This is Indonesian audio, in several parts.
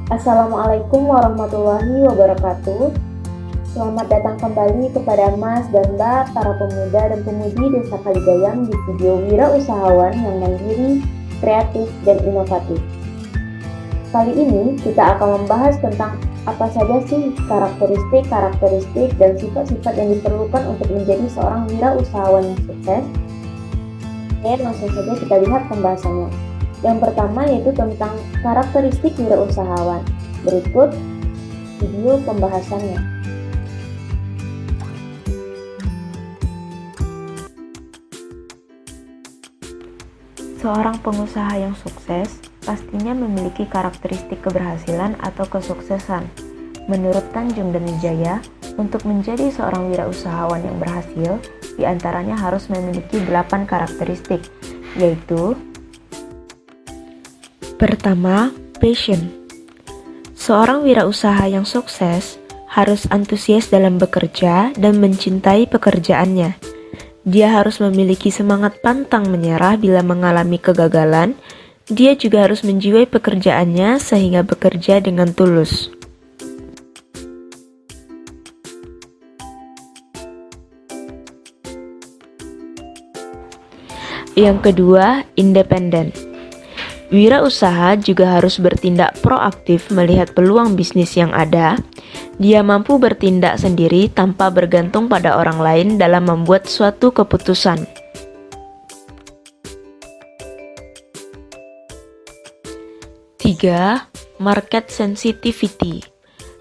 Assalamualaikum warahmatullahi wabarakatuh. Selamat datang kembali kepada Mas dan Mbak, para pemuda dan pemudi Desa Kaligayam di video Wira Usahawan yang mandiri, kreatif, dan inovatif. Kali ini kita akan membahas tentang apa saja sih karakteristik dan sifat-sifat yang diperlukan untuk menjadi seorang wira usahawan yang sukses. Oke, langsung saja kita lihat pembahasannya. Yang pertama yaitu tentang karakteristik wirausahawan. Berikut video pembahasannya. Seorang pengusaha yang sukses pastinya memiliki karakteristik keberhasilan atau kesuksesan. Menurut Tanjung dan Wijaya, untuk menjadi seorang wirausahawan yang berhasil, diantaranya harus memiliki 8 karakteristik, yaitu: pertama, passion. Seorang wirausaha yang sukses harus antusias dalam bekerja dan mencintai pekerjaannya. Dia harus memiliki semangat pantang menyerah bila mengalami kegagalan. Dia juga harus menjiwai pekerjaannya sehingga bekerja dengan tulus. Yang kedua, independen. Wirausaha juga harus bertindak proaktif melihat peluang bisnis yang ada. Dia mampu bertindak sendiri tanpa bergantung pada orang lain dalam membuat suatu keputusan. Tiga, market sensitivity.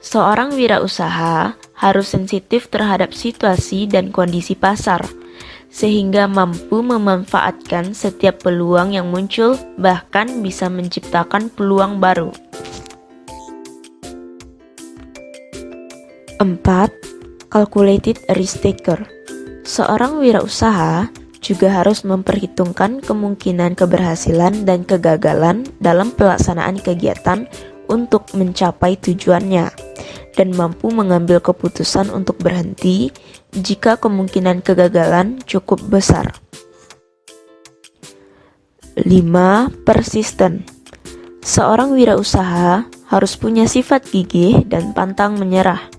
Seorang wirausaha harus sensitif terhadap situasi dan kondisi pasar, sehingga mampu memanfaatkan setiap peluang yang muncul, bahkan bisa menciptakan peluang baru. 4. Calculated risk taker. Seorang wirausaha juga harus memperhitungkan kemungkinan keberhasilan dan kegagalan dalam pelaksanaan kegiatan untuk mencapai tujuannya, dan mampu mengambil keputusan untuk berhenti jika kemungkinan kegagalan cukup besar. 5. Persisten. Seorang wirausaha harus punya sifat gigih dan pantang menyerah,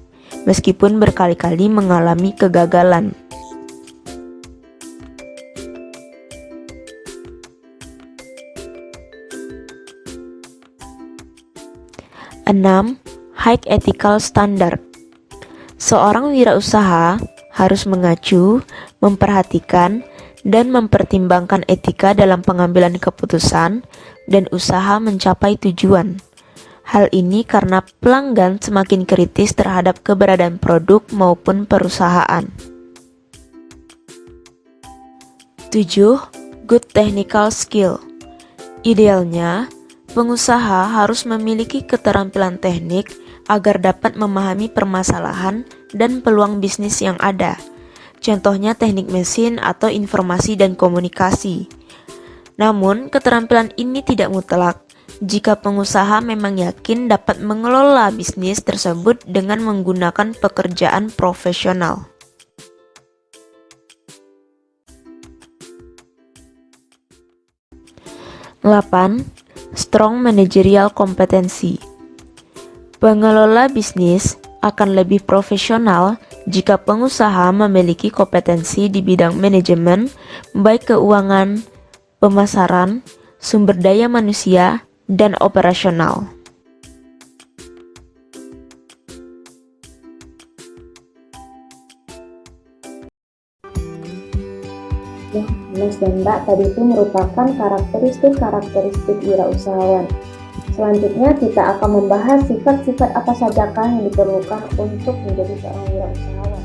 meskipun berkali-kali mengalami kegagalan. 6. High ethical standard. Seorang wirausaha harus mengacu, memperhatikan, dan mempertimbangkan etika dalam pengambilan keputusan dan usaha mencapai tujuan. Hal ini karena pelanggan semakin kritis terhadap keberadaan produk maupun perusahaan. 7. Good technical skill. Idealnya, pengusaha harus memiliki keterampilan teknik agar dapat memahami permasalahan dan peluang bisnis yang ada. Contohnya teknik mesin atau informasi dan komunikasi. Namun, keterampilan ini tidak mutlak jika pengusaha memang yakin dapat mengelola bisnis tersebut dengan menggunakan pekerjaan profesional. 8. Strong managerial competency. Pengelola bisnis akan lebih profesional jika pengusaha memiliki kompetensi di bidang manajemen, baik keuangan, pemasaran, sumber daya manusia, dan operasional. Mas dan Mbak, tadi itu merupakan karakteristik wirausahawan. Selanjutnya kita akan membahas sifat-sifat apa sajakah yang diperlukan untuk menjadi seorang wirausahawan.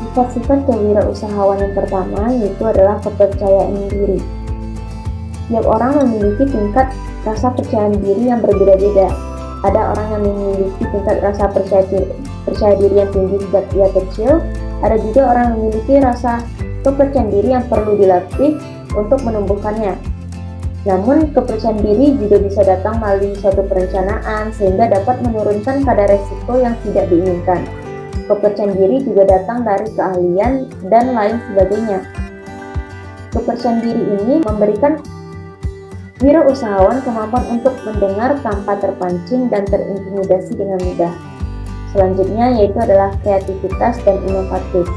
Sifat-sifat kewirausahawan yang pertama yaitu adalah kepercayaan diri. Setiap orang memiliki tingkat rasa percaya diri yang berbeda-beda. Ada orang yang memiliki tingkat rasa percaya diri yang tinggi sejak dia kecil. Ada juga orang yang memiliki rasa kepercayaan diri yang perlu dilatih untuk menumbuhkannya. Namun, kepercayaan diri juga bisa datang melalui suatu perencanaan sehingga dapat menurunkan kadar resiko yang tidak diinginkan. Kepercayaan diri juga datang dari keahlian dan lain sebagainya. Kepercayaan diri ini memberikan Wirausahawan kemampuan untuk mendengar tanpa terpancing dan terintimidasi dengan mudah. Selanjutnya yaitu adalah kreativitas dan inovatif.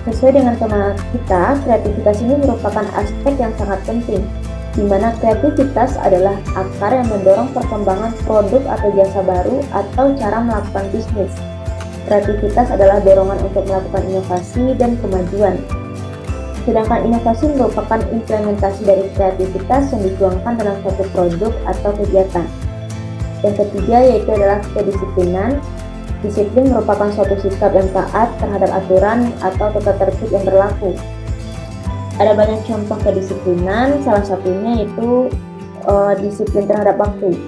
Sesuai dengan tema kita, kreativitas ini merupakan aspek yang sangat penting, di mana kreativitas adalah akar yang mendorong perkembangan produk atau jasa baru atau cara melakukan bisnis. Kreativitas adalah dorongan untuk melakukan inovasi dan kemajuan. Sedangkan inovasi merupakan implementasi dari kreativitas yang dituangkan dalam suatu produk atau kegiatan. Yang ketiga yaitu adalah kedisiplinan. Disiplin merupakan suatu sikap yang taat terhadap aturan atau tata tertib yang berlaku. Ada banyak contoh kedisiplinan, salah satunya yaitu disiplin terhadap waktu.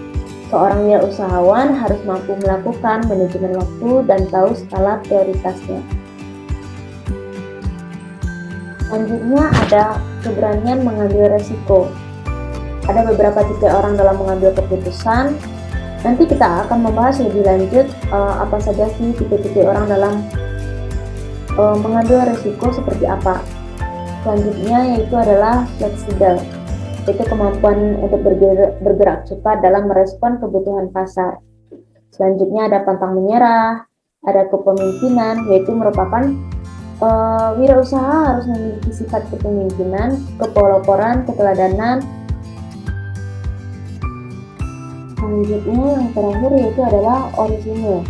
Seorang wirausahawan harus mampu melakukan manajemen waktu dan tahu skala prioritasnya. Selanjutnya ada keberanian mengambil resiko. Ada beberapa tipe orang dalam mengambil keputusan. Nanti kita akan membahas lebih lanjut apa saja sih tipe-tipe orang dalam mengambil resiko seperti apa. Selanjutnya yaitu adalah fleksibel, yaitu kemampuan untuk bergerak cepat dalam merespon kebutuhan pasar. Selanjutnya ada pantang menyerah, ada kepemimpinan, yaitu merupakan wirausaha harus memiliki sifat kepemimpinan, kepeloporan, keteladanan. Selanjutnya yang terakhir yaitu adalah orisinil,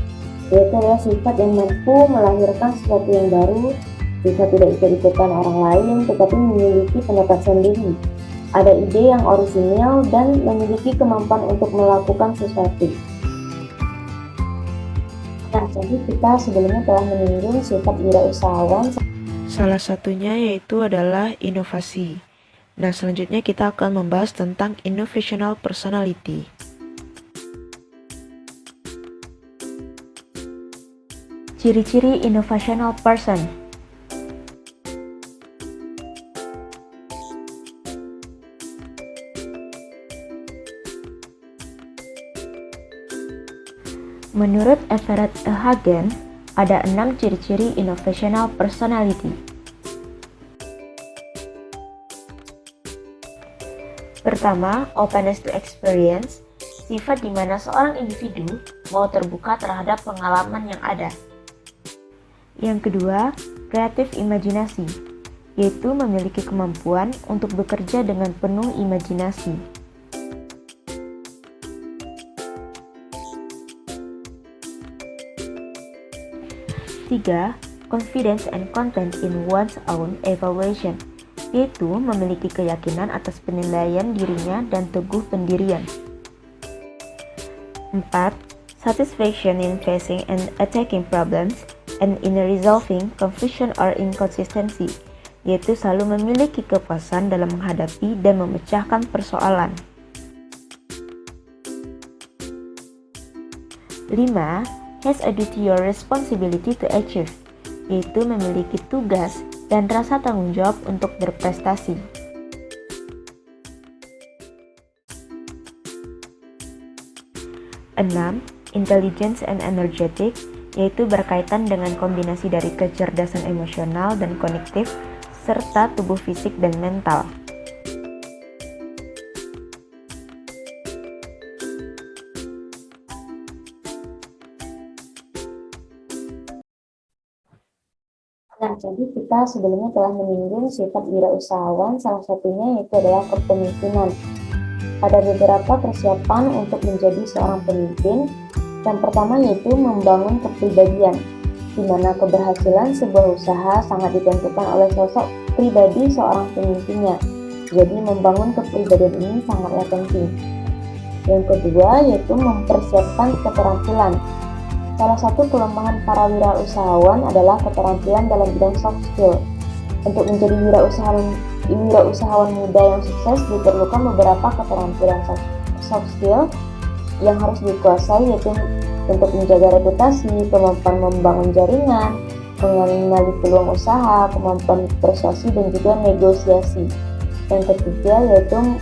yaitu adalah sifat yang mampu melahirkan sesuatu yang baru, bisa tidak ikut-ikutan orang lain, tetapi memiliki pendapat sendiri. Ada ide yang orisinil dan memiliki kemampuan untuk melakukan sesuatu. Nah, jadi kita sebelumnya telah menyinggung sifat wirausahawan. Salah satunya yaitu adalah inovasi. Nah, selanjutnya kita akan membahas tentang innovational personality. Ciri-ciri innovational person. Menurut Everett E. Hagen, ada 6 ciri-ciri innovational personality. Pertama, openness to experience, sifat di mana seorang individu mau terbuka terhadap pengalaman yang ada. Yang kedua, creative imaginasi, yaitu memiliki kemampuan untuk bekerja dengan penuh imajinasi. Tiga, confidence and content in one's own evaluation, yaitu memiliki keyakinan atas penilaian dirinya dan teguh pendirian. 4. Satisfaction in facing and attacking problems and in resolving confusion or inconsistency, yaitu selalu memiliki kepuasan dalam menghadapi dan memecahkan persoalan. 5. Has a duty or responsibility to achieve, yaitu memiliki tugas dan rasa tanggung jawab untuk berprestasi. 6. Intelligence and energetic, yaitu berkaitan dengan kombinasi dari kecerdasan emosional dan kognitif serta tubuh fisik dan mental. Nah, jadi kita sebelumnya telah menyinggung sifat wirausahawan, salah satunya yaitu adalah kepemimpinan. Ada beberapa persiapan untuk menjadi seorang pemimpin. Yang pertama yaitu membangun kepribadian, di mana keberhasilan sebuah usaha sangat ditentukan oleh sosok pribadi seorang pemimpinnya. Jadi membangun kepribadian ini sangatlah penting. Yang kedua yaitu mempersiapkan keterampilan. Salah satu kelemahan para wirausahawan adalah keterampilan dalam bidang soft skill. Untuk menjadi wirausahawan muda yang sukses diperlukan beberapa keterampilan soft skill yang harus dikuasai, yaitu untuk menjaga reputasi, kemampuan membangun jaringan, mengenali peluang usaha, kemampuan persuasi dan juga negosiasi. Yang ketiga yaitu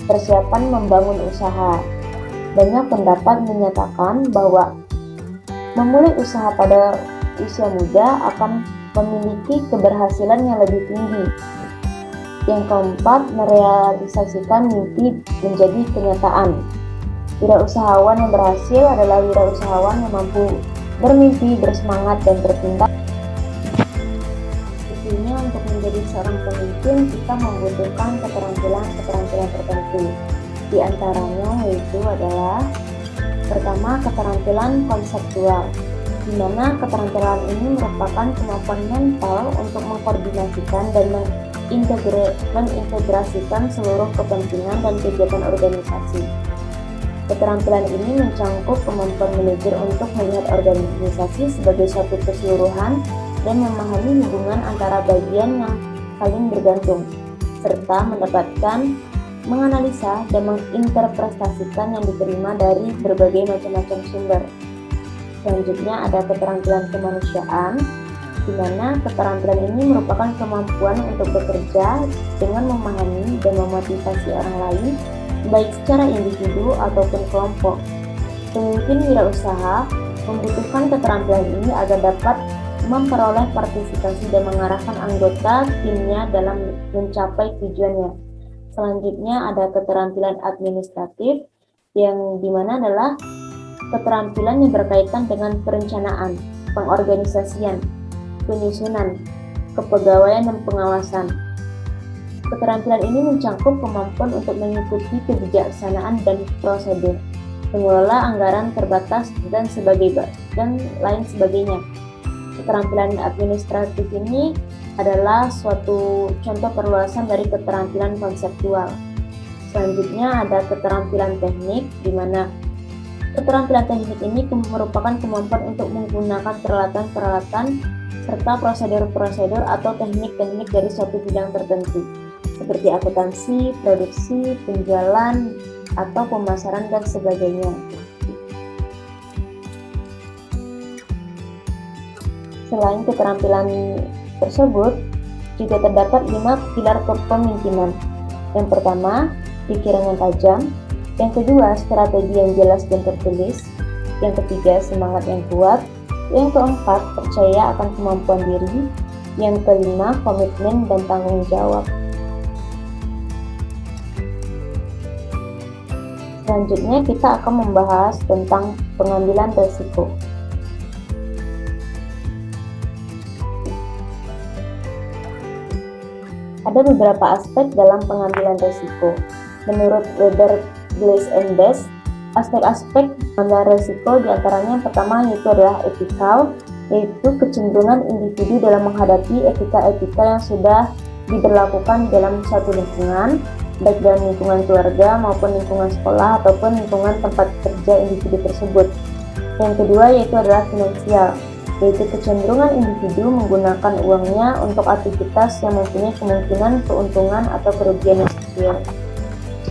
persiapan membangun usaha. Banyak pendapat menyatakan bahwa memulai usaha pada usia muda akan memiliki keberhasilan yang lebih tinggi. Yang keempat, merealisasikan mimpi menjadi kenyataan. Wirausahawan yang berhasil adalah wirausahawan yang mampu bermimpi, bersemangat, dan bertindak. Intinya untuk menjadi seorang pemimpin, kita membutuhkan keterampilan tertentu. Di antaranya yaitu adalah pertama, keterampilan konseptual, di mana keterampilan ini merupakan kemampuan mental untuk mengkoordinasikan dan mengintegrasikan seluruh kepentingan dan kegiatan organisasi. Keterampilan ini mencangkup kemampuan manajer untuk melihat organisasi sebagai suatu keseluruhan dan memahami hubungan antara bagian yang saling bergantung, serta menganalisa dan menginterpretasikan yang diterima dari berbagai macam sumber. Selanjutnya ada keterampilan kemanusiaan, di mana keterampilan ini merupakan kemampuan untuk bekerja dengan memahami dan memotivasi orang lain, baik secara individu ataupun kelompok. Pemimpin wirausaha membutuhkan keterampilan ini agar dapat memperoleh partisipasi dan mengarahkan anggota timnya dalam mencapai tujuannya. Selanjutnya ada keterampilan administratif, yang dimana adalah keterampilan yang berkaitan dengan perencanaan, pengorganisasian, penyusunan, kepegawaian, dan pengawasan. Keterampilan ini mencangkup kemampuan untuk mengikuti kebijaksanaan dan prosedur, mengelola anggaran terbatas, dan lain sebagainya. Keterampilan administratif ini adalah suatu contoh perluasan dari keterampilan konseptual. Selanjutnya ada keterampilan teknik, di mana keterampilan teknik ini merupakan kemampuan untuk menggunakan peralatan-peralatan serta prosedur-prosedur atau teknik-teknik dari suatu bidang tertentu, seperti akuntansi, produksi, penjualan, atau pemasaran, dan sebagainya. Selain keterampilan tersebut, juga terdapat 5 pilar kepemimpinan. Yang pertama, pikiran yang tajam. Yang kedua, strategi yang jelas dan tertulis. Yang ketiga, semangat yang kuat. Yang keempat, percaya akan kemampuan diri. Yang kelima, komitmen dan tanggung jawab. Selanjutnya, kita akan membahas tentang pengambilan risiko. Ada beberapa aspek dalam pengambilan risiko. Menurut Weber, Glass and Best, aspek-aspek pengambilan risiko diantaranya yang pertama yaitu adalah etikal, yaitu kecenderungan individu dalam menghadapi etika-etika yang sudah diberlakukan dalam suatu lingkungan, baik dalam lingkungan keluarga maupun lingkungan sekolah ataupun lingkungan tempat kerja individu tersebut. Yang kedua yaitu adalah finansial, yaitu kecenderungan individu menggunakan uangnya untuk aktivitas yang mempunyai kemungkinan keuntungan atau kerugian yang kecil.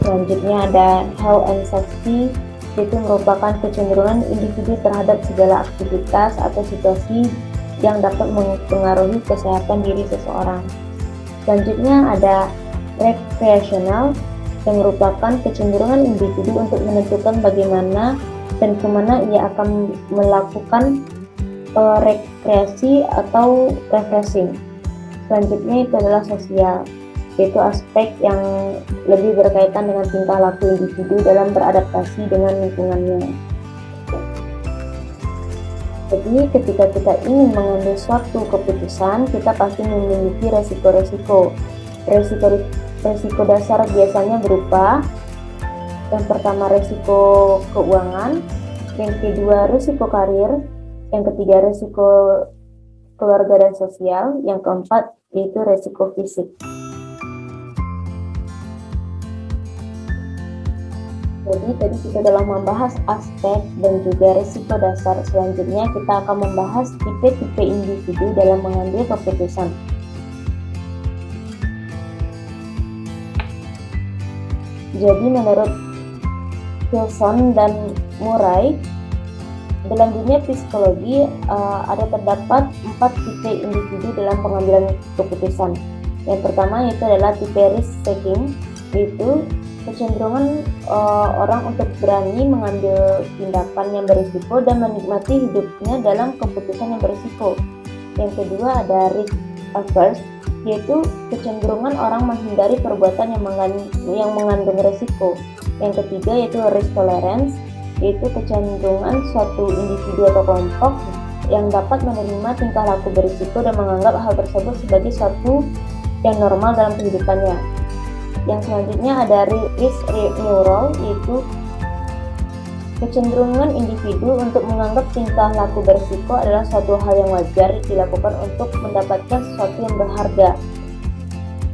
Selanjutnya ada health and safety, yaitu merupakan kecenderungan individu terhadap segala aktivitas atau situasi yang dapat mempengaruhi kesehatan diri seseorang. Selanjutnya ada rekreasional, yang merupakan kecenderungan individu untuk menentukan bagaimana dan kemana ia akan melakukan rekreasi atau refreshing. Selanjutnya itu adalah sosial, yaitu aspek yang lebih berkaitan dengan tingkah laku individu dalam beradaptasi dengan lingkungannya. Jadi ketika kita ingin mengambil suatu keputusan, kita pasti memiliki resiko-resiko. Resiko dasar biasanya berupa yang pertama resiko keuangan, yang kedua resiko karir, yang ketiga resiko keluarga dan sosial, yang keempat yaitu resiko fisik. Jadi tadi kita telah membahas aspek dan juga resiko dasar. Selanjutnya kita akan membahas tipe-tipe individu dalam mengambil keputusan. Jadi menurut Wilson dan Murray, dalam dunia psikologi terdapat 4 tipe individu dalam pengambilan keputusan. Yang pertama yaitu adalah tipe risk taking, yaitu kecenderungan orang untuk berani mengambil tindakan yang berisiko dan menikmati hidupnya dalam keputusan yang berisiko. Yang kedua ada risk averse, yaitu kecenderungan orang menghindari perbuatan yang mengandung resiko. Yang ketiga yaitu risk tolerance, yaitu kecenderungan suatu individu atau kelompok yang dapat menerima tingkah laku berisiko dan menganggap hal tersebut sebagai suatu yang normal dalam kehidupannya. Yang selanjutnya ada risk neural, yaitu kecenderungan individu untuk menganggap tingkah laku berisiko adalah suatu hal yang wajar dilakukan untuk mendapatkan sesuatu yang berharga.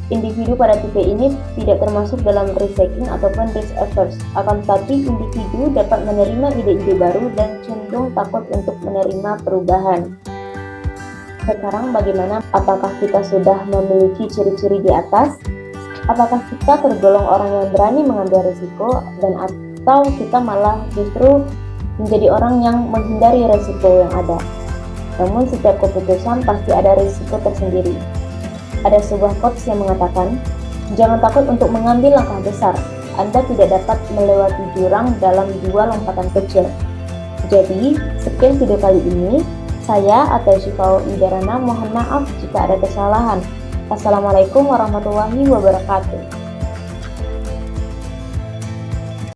Individu pada tipe ini tidak termasuk dalam risk taking ataupun risk averse, akan tetapi individu dapat menerima ide-ide baru dan cenderung takut untuk menerima perubahan. Sekarang bagaimana? Apakah kita sudah memiliki ciri-ciri di atas? Apakah kita tergolong orang yang berani mengambil risiko atau kita malah justru menjadi orang yang menghindari risiko yang ada? Namun setiap keputusan pasti ada risiko tersendiri. Ada sebuah quotes yang mengatakan, jangan takut untuk mengambil langkah besar. Anda tidak dapat melewati jurang dalam 2 lompatan kecil. Jadi, sekian video kali ini. Saya atau Syifau Idarana mohon maaf jika ada kesalahan. Assalamualaikum warahmatullahi wabarakatuh.